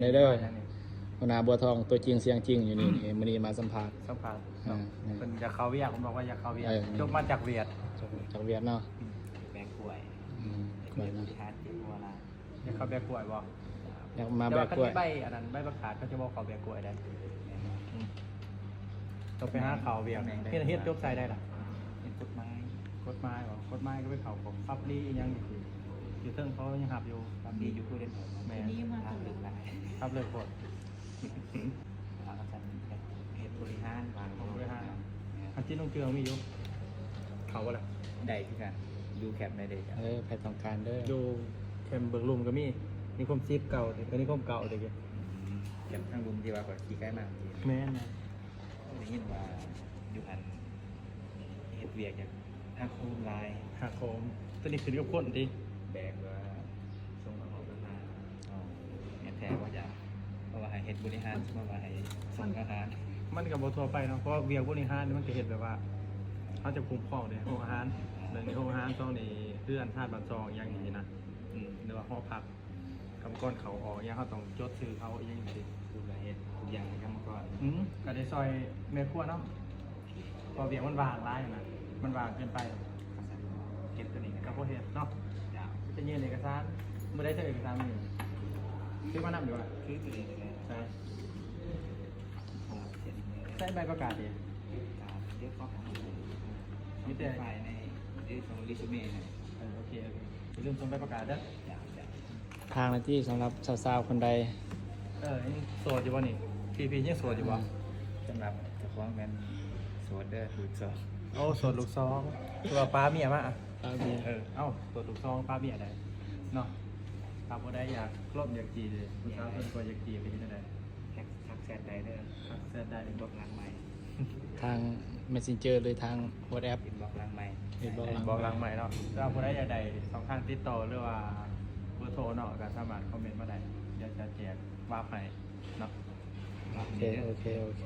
ในเด้อหัวหน้าบัวทองตัวจริงเสียงจริงอยู่นี่มื้อนี้มาสัมภาษณ์เป็นอยากเข้าเวียดผมบอกว่าอยากเข้าเวียดจบมาจากเวียดจากเวียดเนาะแบกกล้วยกล้วยเนาะ ที่ทานเจ็บหัวละ อยากเข้าแบกกล้วยบอก อยากมาแบกกล้วย ใบอันนั้นใบประกาศเขาจะบอกเขาแบกกล้วยได้ต้องไปหาเขาเวียดเฮ็ดจบใส่ได้ล่ะ เป็นกฎหมาย กฎหมายบอกกฎหมายก็ไปเขาของซับลียังอยู่เทิงเขายังหับอยู่ ตามดีอยู่คู่เด่นหมด แม่ นี้มาทำลึกหลาย ซับเลยกด เราก็จะเหตุบริหารวาง บริหารอันที่น้องเกลือมีอยู่เขาอะไร ได้ที่กันดูแคปได้เลยจ้ะ ใครต้องการเด้อ อยู่เข็มเบิงลุมก็มีนิคมซีฟเก่าแต่นิคมเก่าเด็ก อย่างทางลุมที่ว่าก่อนขี่ใกล้มากที แม่นะ ได้ยินว่าอยู่หันเหตุเวียกอย่างถ้าคูณลาย หักโคมตัวนี้คือกับคนที่ แบกว่าส่งมาออกมาแอนแทนว่าจะเพราะว่าให้เหตุบริหารเพราะว่าให้ส่งอาหาร มันกับบทัวไปเนาะเพราะเวียงบริหารนี่มันจะเห็นแบบว่าเขาจะคุมครองเนี่ยโรงอาหารเรื่องในโรงอาหารต้องในเพื่อนชาติบัตรซองอย่างนี้นะหรือว่าห้องพักกำก้อนเขาออกอย่างเขาต้องจดซื้อเขาอย่างนี้ ดูแลเหตุทุกอย่างในขั้นก่อน ก็ได้ซอยเมฆัวเนาะพอเวียงมันวางร้ายนะมันวางเกินไป เก็บตัวนี้นะ กับพวกเห็ดเนาะ ยาว จะยื่นเอกสารไม่ได้เจอเอกสารมีซื้อมานับดีกว่า คือตัวนี้เลย ใช่ เสร็จเลย ใช่ใบประกาศดี เดี๋ยวข้อหา มีแต่ ไฟในที่ของลิซูเม่เนี่ย โอเคอย่าลืมส่งใบประกาศเด้อ อยาก ทางหน้าที่สำหรับสาวๆคนใด ยังโสดอยู่วะนี่พียังโสดอยู่วะ สำหรับเจ้าของแมนโซเดอร์ดูดซอ โอ้โสดลูกซองตัวป้าเมียมาอ่ะ ตามนี้ เอ้าโสดลูกซองป้าเมียได้เนาะถ้าบ่ได้อยากกลบอยากจีเลยผู้สาวเพิ่นก็อยากจีไปที่ไหน ทักแซดไดเดอร์ ทักเส้นได้ เป็นบล็อกลังใหม่ ทาง Messenger หรือทาง WhatsApp เป็นบล็อกลังใหม่ เป็นบล็อก บอกหลังใหม่เนาะถ้าผู้ใดอยากได้สองข้างติดต่อหรือว่าเบอร์โทรเนาะก็สามารถคอมเมนต์มาได้เดี๋ยวจะแจกว่าให้เนาะ โอเค